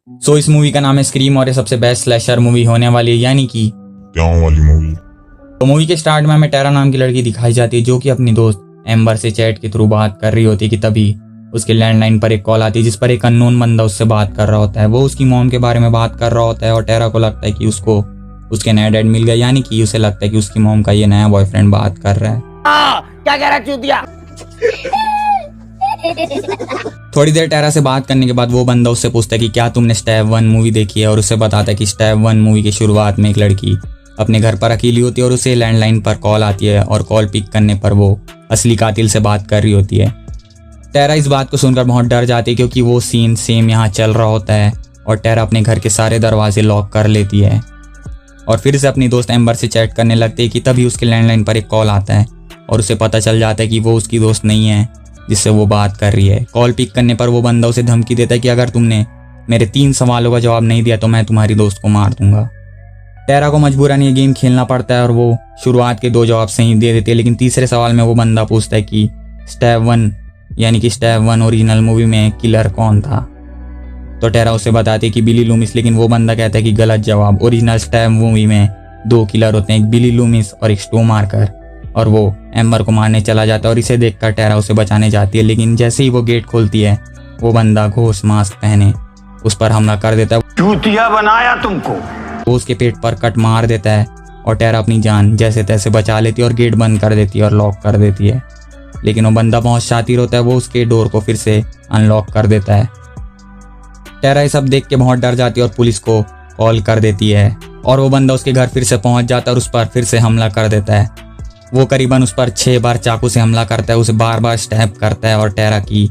इस मूवी का नाम है स्क्रीम और ये सबसे बेस्ट स्लैशर मूवी होने वाली है, यानी कि क्या वाली मूवी? तो मूवी के स्टार्ट में हमें टेरा नाम की लड़की दिखाई जाती है जो कि अपनी दोस्त एम्बर से चैट के थ्रू बात कर रही होती है कि तभी उसके लैंडलाइन पर एक कॉल आती है जिस पर एक अननोन बंदा उससे बात कर रहा होता है। वो उसकी मॉम के बारे में बात कर रहा होता है और टेरा को लगता है कि उसको उसके नया डैड मिल गया, यानी कि उसे लगता है कि उसकी मॉम का ये नया बॉयफ्रेंड बात कर रहा है। क्या कह रहा चूतिया? थोड़ी देर टेरा से बात करने के बाद वो बंदा उससे पूछता है कि क्या तुमने स्टेप 1 मूवी देखी है, और उससे बताता है कि स्टेप 1 मूवी की शुरुआत में एक लड़की अपने घर पर अकेली होती है और उसे लैंडलाइन पर कॉल आती है और कॉल पिक करने पर वो असली कातिल से बात कर रही होती है। टेरा इस बात को सुनकर बहुत डर जाती है क्योंकि वो सीन सेम यहाँ चल रहा होता है और टेरा अपने घर के सारे दरवाजे लॉक कर लेती है और फिर से अपनी दोस्त एम्बर से चैट करने लगती है कि तभी उसके लैंडलाइन पर एक कॉल आता है और उसे पता चल जाता है कि वो उसकी दोस्त नहीं है जिससे वो बात कर रही है। कॉल पिक करने पर वो बंदा उसे धमकी देता है कि अगर तुमने मेरे 3 सवालों का जवाब नहीं दिया तो मैं तुम्हारी दोस्त को मार दूंगा। टेरा को मजबूरन ये गेम खेलना पड़ता है और वो शुरुआत के 2 जवाब सही दे देती है, लेकिन तीसरे सवाल में वो बंदा पूछता है कि स्टेप 1 यानी कि स्टेप 1 ओरिजिनल मूवी में किलर कौन था। तो टेरा उसे बताती है कि बिली लूमिस, लेकिन वो बंदा कहता है कि गलत जवाब। ओरिजिनल स्टेप मूवी में 2 किलर होते हैं, एक बिली लूमिस और एक स्टो मार्कर, और वो एम्बर को मारने चला जाता है और इसे देखकर टेरा उसे बचाने जाती है, लेकिन जैसे ही वो गेट खोलती है वो बंदा घोस्ट मास्क पहने उस पर हमला कर देता है। चूतिया बनाया तुमको। वो उसके पेट पर कट मार देता है और टेरा अपनी जान जैसे तैसे बचा लेती है और गेट बंद कर देती है और लॉक कर देती है, लेकिन वो बंदा बहुत शातिर होता है, वो उसके डोर को फिर से अनलॉक कर देता है। टेरा ये सब देख के बहुत डर जाती है और पुलिस को कॉल कर देती है और वो बंदा उसके घर फिर से पहुंच जाता है और उस पर फिर से हमला कर देता है। वो करीबन उस पर 6 बार चाकू से हमला करता है, उसे बार बार स्टैब करता है और टेरा की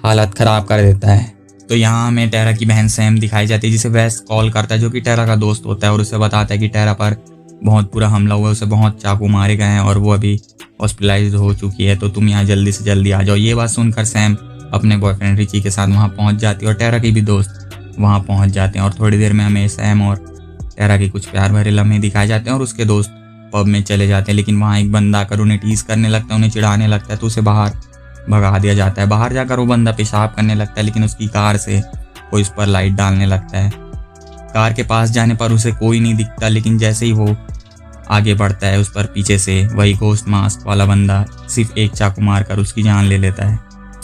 हालत खराब कर देता है। तो यहाँ हमें टेरा की बहन सैम दिखाई जाती है जिसे वेस्ट कॉल करता है जो कि टेरा का दोस्त होता है और उसे बताता है कि टेरा पर बहुत बुरा हमला हुआ है, उसे बहुत चाकू मारे गए हैं और वो अभी हॉस्पिटलाइज हो चुकी है, तो तुम यहाँ जल्दी से जल्दी आ जाओ। ये बात सुनकर सैम अपने बॉयफ्रेंड रिची के साथ वहाँ पहुँच जाती है और टेरा की भी दोस्त वहाँ पहुँच जाते हैं और थोड़ी देर में हमें सैम और टेरा के कुछ प्यार भरे लम्हे दिखाए जाते हैं और उसके दोस्त पब में चले जाते हैं, लेकिन वहाँ एक बंदा आकर उन्हें टीज करने लगता है, उन्हें चिढ़ाने लगता है, तो उसे बाहर भगा दिया जाता है। बाहर जाकर वो बंदा पेशाब करने लगता है, लेकिन उसकी कार से कोई उस पर लाइट डालने लगता है। कार के पास जाने पर उसे कोई नहीं दिखता, लेकिन जैसे ही वो आगे बढ़ता है उस पर पीछे से वही घोस्ट मास्क वाला बंदा सिर्फ एक चाकू मारकर उसकी जान ले लेता है।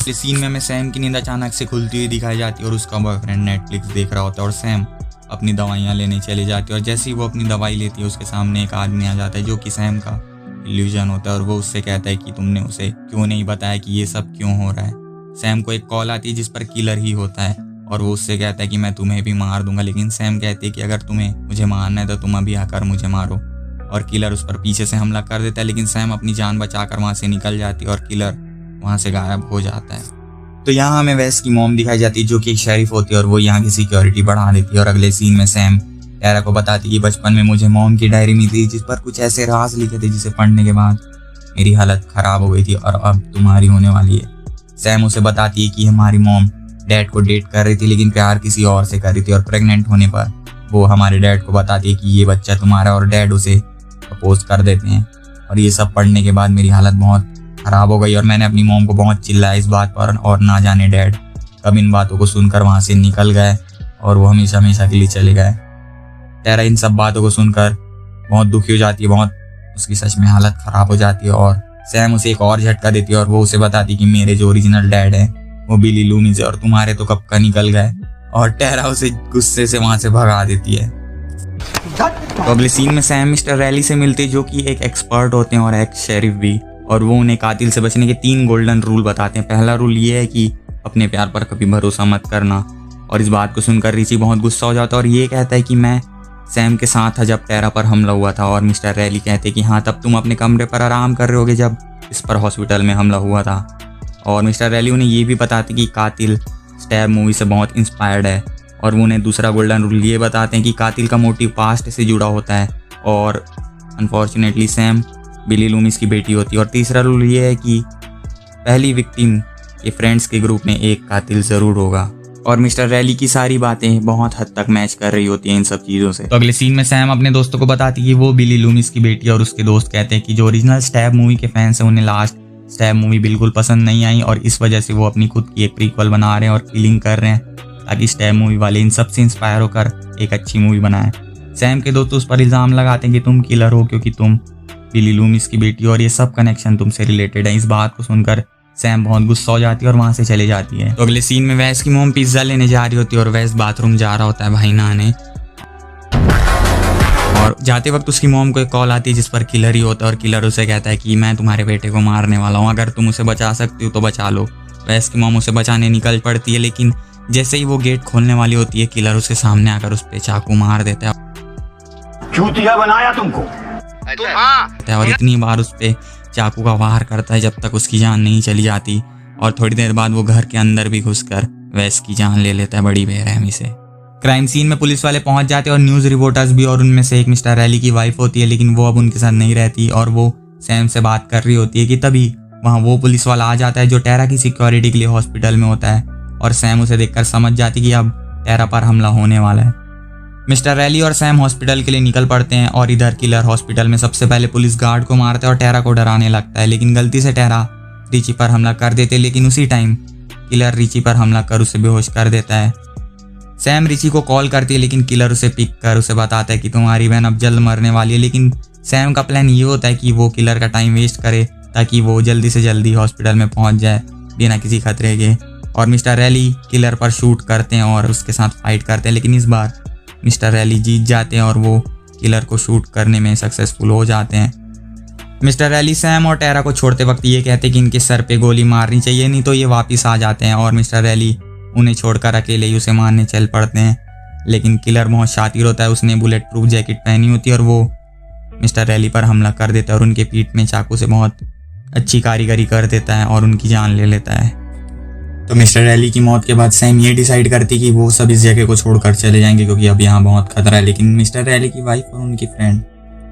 इस सीन में हमें सैम की नींद अचानक से खुलती हुई दिखाई जाती है और उसका बॉयफ्रेंड नेटफ्लिक्स देख रहा होता है और सैम अपनी दवाइयाँ लेने चली जाती है और जैसे ही वो अपनी दवाई लेती है उसके सामने एक आदमी आ जाता है जो कि सैम का इल्यूजन होता है और वो उससे कहता है कि तुमने उसे क्यों नहीं बताया कि ये सब क्यों हो रहा है। सैम को एक कॉल आती है जिस पर किलर ही होता है और वो उससे कहता है कि मैं तुम्हें भी मार दूंगा, लेकिन सैम कहती है कि अगर तुम्हें मुझे मारना है तो तुम अभी आकर मुझे मारो, और किलर उस पर पीछे से हमला कर देता है, लेकिन सैम अपनी जान बचाकर वहाँ से निकल जाती है और किलर वहाँ से गायब हो जाता है। तो यहाँ हमें वेस की मॉम दिखाई जाती है जो कि एक शेरिफ होती है और वो यहाँ की सिक्योरिटी बढ़ा देती है और अगले सीन में सैम टेरा को बताती है कि बचपन में मुझे मॉम की डायरी मिली जिस पर कुछ ऐसे राज लिखे थे जिसे पढ़ने के बाद मेरी हालत खराब हो गई थी और अब तुम्हारी होने वाली है। सैम उसे बताती है कि हमारी मॉम डैड को डेट कर रही थी लेकिन प्यार किसी और से कर रही थी और प्रेग्नेंट होने पर वो हमारे डैड को बताती है कि ये बच्चा तुम्हारा और डैड उसे प्रपोज कर देते हैं। और ये सब पढ़ने के बाद मेरी हालत बहुत खराब हो गई और मैंने अपनी मॉम को बहुत चिल्लाया इस बात पर, और ना जाने डैड कब इन बातों को सुनकर वहाँ से निकल गए और वो हमेशा हमेशा के लिए चले गए। टेरा इन सब बातों को सुनकर बहुत दुखी हो जाती है, बहुत उसकी सच में हालत खराब हो जाती है और सैम उसे एक और झटका देती है और वो उसे बताती है कि मेरे जो ओरिजिनल डैड है वो बिली लूमिस है और तुम्हारे तो कब का निकल गए, और टेरा उसे गुस्से से वहाँ से भगा देती है। तो अगले सीन में सैम मिस्टर रैली से मिलते हैं जो कि एक एक्सपर्ट होते हैं और एक शेरिफ भी, और वो उन्हें कातिल से बचने के 3 गोल्डन रूल बताते हैं। पहला रूल ये है कि अपने प्यार पर कभी भरोसा मत करना, और इस बात को सुनकर रिची बहुत गुस्सा हो जाता है और ये कहता है कि मैं सैम के साथ था जब टेरा पर हमला हुआ था, और मिस्टर रैली कहते हैं कि हाँ तब तुम अपने कमरे पर आराम कर रहे होगे जब इस पर हॉस्पिटल में हमला हुआ था। और मिस्टर रैली उन्हें ये भी बताते कि कातिल स्टैब मूवी से बहुत इंस्पायर्ड है, और वो उन्हें दूसरा गोल्डन रूल ये बताते हैं कि कातिल का मोटिव पास्ट से जुड़ा होता है और अनफॉर्चुनेटली सैम बिली लूमिस की बेटी होती है। और तीसरा रूल ये है कि पहली विक्टिम के फ्रेंड्स के ग्रुप में एक कातिल ज़रूर होगा। और मिस्टर रैली की सारी बातें बहुत हद तक मैच कर रही होती हैं इन सब चीज़ों से। तो अगले सीन में सैम अपने दोस्तों को बताती है कि वो बिली लूमिस की बेटी, और उसके दोस्त कहते हैं कि जो ओरिजिनल स्टैब मूवी के फैंस हैं उन्हें लास्ट स्टैब मूवी बिल्कुल पसंद नहीं आई और इस वजह से वो अपनी खुद की एक प्रीक्वल बना रहे हैं और किलिंग कर रहे हैं। ताकि स्टैब मूवी वाले इन सब से इंस्पायर होकर एक अच्छी मूवी बनाए। सैम के दोस्त उस पर इल्ज़ाम लगाते हैं कि तुम किलर हो क्योंकि तुम बिली लूमिस की बेटी हो और ये सब कनेक्शन तुमसे रिलेटेड है। इस बात को सुनकर सैम बहुत गुस्सा हो जाती है और वहाँ से चले जाती है। तो अगले सीन में वैस की मोम पिज्ज़ा लेने जा रही होती है और वैस बाथरूम जा रहा होता है भाई नहाने, और जाते वक्त उसकी मोम को एक कॉल आती है जिस पर किलर ही होता है और किलर उसे कहता है कि मैं तुम्हारे बेटे को मारने वाला हूँ, अगर तुम उसे बचा सकती हो तो बचा लो। वैस की मोम उसे बचाने निकल पड़ती है, लेकिन जैसे ही वो गेट खोलने वाली होती है किलर उसके सामने आकर उस पर चाकू मार देता है। चूतिया बनाया तुमको। और इतनी बार उस पर चाकू का वार करता है जब तक उसकी जान नहीं चली जाती, और थोड़ी देर बाद वो घर के अंदर भी घुसकर वैस की जान ले लेता है बड़ी बेरहमी से। क्राइम सीन में पुलिस वाले पहुंच जाते हैं और न्यूज़ रिपोर्टर्स भी, और उनमें से एक मिस्टर रैली की वाइफ होती है, लेकिन वो अब उनके साथ नहीं रहती और वो सैम से बात कर रही होती है कि तभी वहाँ वो पुलिस वाला आ जाता है जो टेरा की सिक्योरिटी के लिए हॉस्पिटल में होता है, और सैम उसे देखकर समझ जाती कि अब टेरा पर हमला होने वाला है। मिस्टर रैली और सैम हॉस्पिटल के लिए निकल पड़ते हैं और इधर किलर हॉस्पिटल में सबसे पहले पुलिस गार्ड को मारता है और टेरा को डराने लगता है, लेकिन गलती से टेरा रिची पर हमला कर देते, लेकिन उसी टाइम किलर रिची पर हमला कर उसे बेहोश कर देता है। सैम रिची को कॉल करती है, लेकिन किलर उसे पिक कर उसे बताता है कि तुम्हारी बहन अब जल्द मरने वाली है, लेकिन सैम का प्लान ये होता है कि वो किलर का टाइम वेस्ट करे ताकि वो जल्दी से जल्दी हॉस्पिटल में पहुंच जाए बिना किसी खतरे के। और मिस्टर रैली किलर पर शूट करते हैं और उसके साथ फाइट करते हैं, लेकिन इस बार मिस्टर रैली जीत जाते हैं और वो किलर को शूट करने में सक्सेसफुल हो जाते हैं। मिस्टर रैली सैम और टेरा को छोड़ते वक्त ये कहते हैं कि इनके सर पे गोली मारनी चाहिए, नहीं तो ये वापस आ जाते हैं, और मिस्टर रैली उन्हें छोड़कर अकेले ही उसे मारने चल पड़ते हैं। लेकिन किलर बहुत शातिर होता है, उसने बुलेट प्रूफ जैकेट पहनी होती है और वो मिस्टर रैली पर हमला कर देता है और उनके पीठ में चाकू से बहुत अच्छी कारीगरी कर देता है और उनकी जान ले लेता है। तो मिस्टर रैली की मौत के बाद सैम ये डिसाइड करती कि वो सब इस जगह को छोड़कर चले जाएंगे क्योंकि अब यहाँ बहुत खतरा है, लेकिन मिस्टर रैली की वाइफ और उनकी फ्रेंड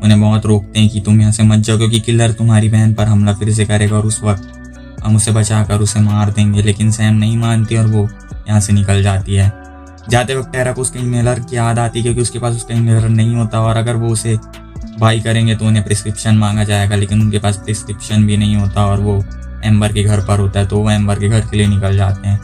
उन्हें बहुत रोकते हैं कि तुम यहाँ से मत जाओ क्योंकि किलर तुम्हारी बहन पर हमला फिर से करेगा और उस वक्त हम उसे बचाकर उसे मार देंगे। लेकिन सैम नहीं मानती और वो यहाँ से निकल जाती है। जाते वक्त टेरा को उसके इनहेलर की याद आती है क्योंकि उसके पास उसका इनहेलर नहीं होता, और अगर वो उसे बाई करेंगे तो उन्हें प्रिस्क्रिप्शन मांगा जाएगा, लेकिन उनके पास प्रिस्क्रिप्शन भी नहीं होता और वो एम्बर के घर पर होता है, तो वो एम्बर के घर के लिए निकल जाते हैं।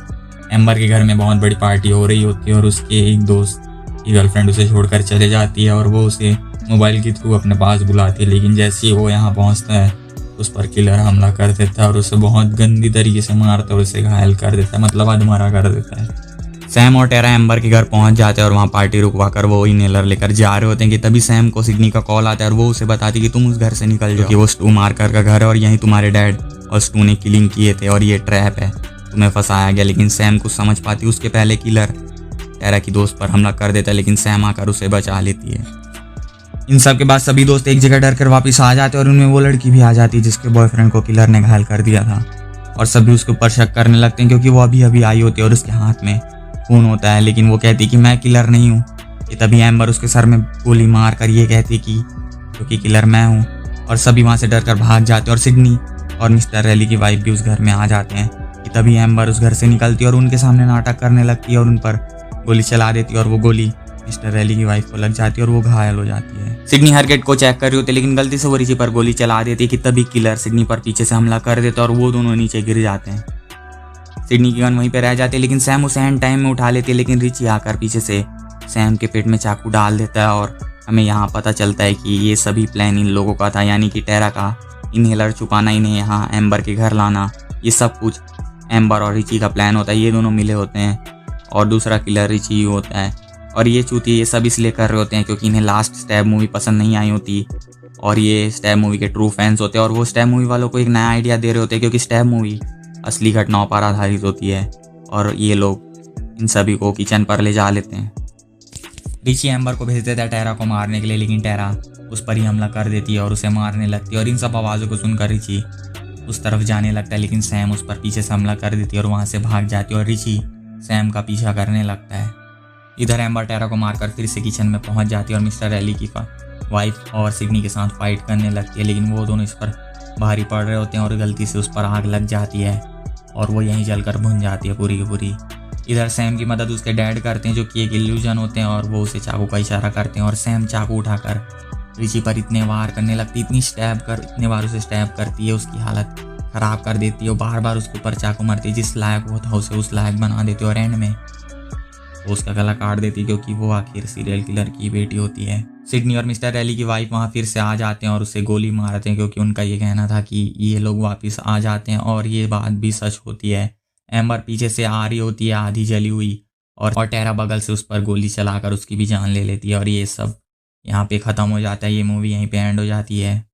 एम्बर के घर में बहुत बड़ी पार्टी हो रही होती है और उसके एक दोस्त की गर्लफ्रेंड उसे छोड़कर चले जाती है और वो उसे मोबाइल के थ्रू अपने पास बुलाती है, लेकिन जैसे ही वो यहाँ पहुँचता है उस पर किलर हमला कर देता है और उसे बहुत गंदी तरीके से मारता है और उसे घायल कर देता है, मतलब अधमरा कर देता है। सैम और टेरा एम्बर के घर पहुंच जाते हैं और वहाँ पार्टी रुकवा कर वो इनहेलर लेकर जा रहे होते हैं कि तभी सैम को सिडनी का कॉल आता है और वो उसे बताती कि तुम उस घर से निकल जाओ कि वो स्टू मार्कर का घर है और यहीं तुम्हारे डैड और स्टू ने किलिंग किए थे और ये ट्रैप है, तुम्हें फंसाया गया। लेकिन सैम कुछ समझ पाती उसके पहले किलर टेरा की दोस्त पर हमला कर देता है, लेकिन सैम आकर उसे बचा लेती है। इन सब के बाद सभी दोस्त एक जगह डर कर वापस आ जाते हैं और उनमें वो लड़की भी आ जाती है जिसके बॉयफ्रेंड को किलर ने घायल कर दिया था, और सभी उसके ऊपर शक करने लगते हैं क्योंकि वो अभी अभी आई होती है और उसके हाथ में खून होता है, लेकिन वो कहती कि मैं किलर नहीं हूँ। कि तभी एम्बर उसके सर में गोली मार कर ये कहती कि क्योंकि किलर मैं हूँ, और सभी वहाँ से डर कर भाग जाते हैं और सिडनी और मिस्टर रैली की वाइफ भी उस घर में आ जाते हैं। कि तभी एम्बर उस घर से निकलती है और उनके सामने नाटक करने लगती है और उन पर गोली चला देती है और वो गोली मिस्टर रैली की वाइफ को लग जाती है और वो घायल हो जाती है। सिडनी हर गेट को चेक कर रही होती है, लेकिन गलती से वो रिची पर गोली चला देती है कि तभी किलर सिडनी पर पीछे से हमला कर देता है और वो दोनों नीचे गिर जाते हैं। सिडनी की गन वहीं पे रह जाती है, लेकिन सैम उसे एंड टाइम में उठा लेती है, लेकिन रिची आकर पीछे से सैम के पेट में चाकू डाल देता है और हमें यहाँ पता चलता है कि ये सभी प्लान इन लोगों का था, यानी कि टेरा का इनहेलर छुपाना, इन्हें यहाँ एम्बर के घर लाना, ये सब कुछ एम्बर और रिची का प्लान होता है। ये दोनों मिले होते हैं और दूसरा किलर रिची ही होता है, और ये चूतिए ये सब इसलिए कर रहे होते हैं क्योंकि इन्हें लास्ट स्टैब मूवी पसंद नहीं आई होती और ये स्टैब मूवी के ट्रू फैंस होते हैं, और वो स्टैब मूवी वालों को एक नया आइडिया दे रहे होते हैं क्योंकि स्टैब मूवी असली घटनाओं पर आधारित होती है, और ये लोग इन सभी को किचन पर ले जा लेते हैं। रिची एम्बर को भेज देता है टेरा को मारने के लिए, लेकिन टेरा उस पर ही हमला कर देती है और उसे मारने लगती है, और इन सब आवाज़ों को सुनकर रिची उस तरफ जाने लगता है, लेकिन सैम उस पर पीछे से हमला कर देती है और वहाँ से भाग जाती है और रिची सैम का पीछा करने लगता है। इधर एम्बर टेरा को मारकर फिर से किचन में पहुँच जाती है और मिस्टर रैली की वाइफ और सिडनी के साथ फाइट करने लगती है, लेकिन वो दोनों इस पर भारी पड़ रहे होते हैं और गलती से उस पर आग लग जाती है और वो यहीं जलकर भुन जाती है पूरी की पूरी। इधर सैम की मदद उसके डैड करते हैं जो कि एक इल्यूजन होते हैं, और वो उसे चाकू का इशारा करते हैं और सैम चाकू उठाकर रिची पर इतने वार करने लगती, इतने बार उसे स्टैब करती है, उसकी हालत ख़राब कर देती है और बार बार उसके ऊपर चाकू मारती है, जिस लायक वो था उसे उस लायक बना देती है। और एंड में वो उसका गला काट देती है क्योंकि वो आखिर सीरियल किलर की बेटी होती है। सिडनी और मिस्टर रैली की वाइफ वहाँ फिर से आ जाते हैं और उसे गोली मारते हैं क्योंकि उनका ये कहना था कि ये लोग वापस आ जाते हैं, और ये बात भी सच होती है। एम्बर पीछे से आ रही होती है आधी जली हुई, और टेरा बगल से उस पर गोली चलाकर उसकी भी जान ले लेती है, और ये सब यहाँ पे ख़त्म हो जाता है। ये मूवी यहीं पे एंड हो जाती है।